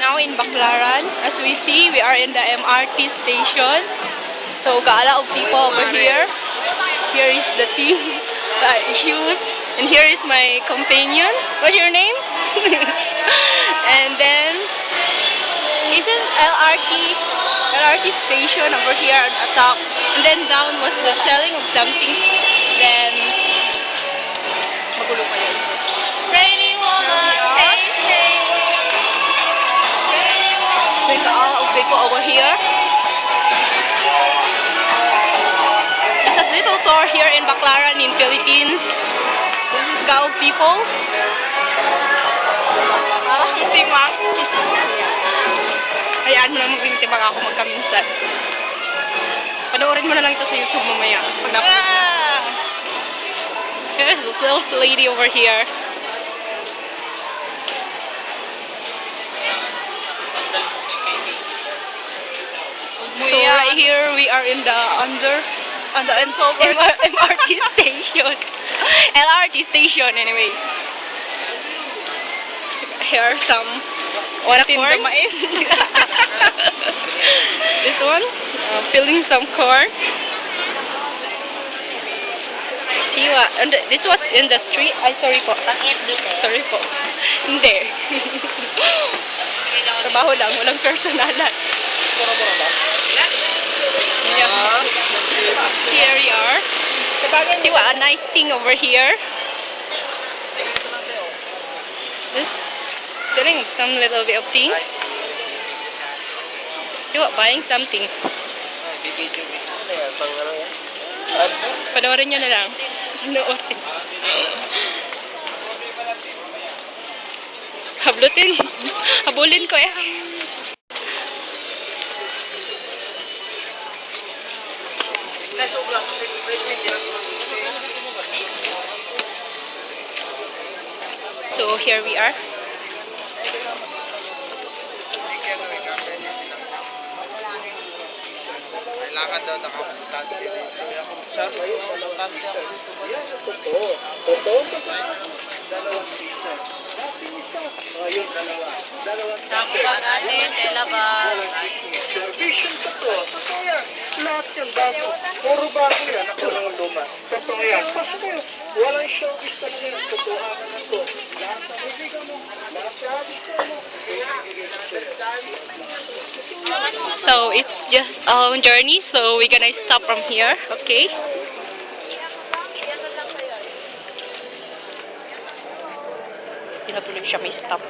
now in Baclaran. As we see, we are in the MRT station. So, got a lot of people over here. Here is the things, the shoes, and here is my companion. What's your name? And then, isn't LRT station over here on the top, and then down was the selling of something. Then, magulo pa yun. Rainy woman, hey, hey. There's a lot of people over here. There's a little tour here in Baclaran in Philippines. This is a lot of people. Timang. Hayaan mo lang magtimang ako magkaminsan. Panoorin mo na lang ito sa YouTube mamaya. Pag There's a sales lady over here. So right here we are in the MRT station. LRT station anyway. Here are some corn. This one, filling some corn. See what? This was in the street. Ay, sorry po. Sorry po. Hindi. Trabaho lang, walang personalan. Yeah. Here we are. See what? A nice thing over here. This selling some little bit of things. See what? Buying something. Panoorin nyo na lang. Panoorin. Habulin ko eh. So here we are. Kailangan daw nakapuntan dito. Sir, nakapuntan ako dito. Totoo. Dalawang pizza. Ayun, dalawa. Sako ba natin? Tela ba? Vision totoo. Totoo yan. Lahat yan bago. Puro bago yan. Ako lang luma. Totoo yan. Walang showbiz talaga yan. Totoo na to. Lahat ng ibigan mo. Lahat ng ibigan mo. So it's just a journey. So we're gonna stop from here. Okay. Pinatuloy siya may stop.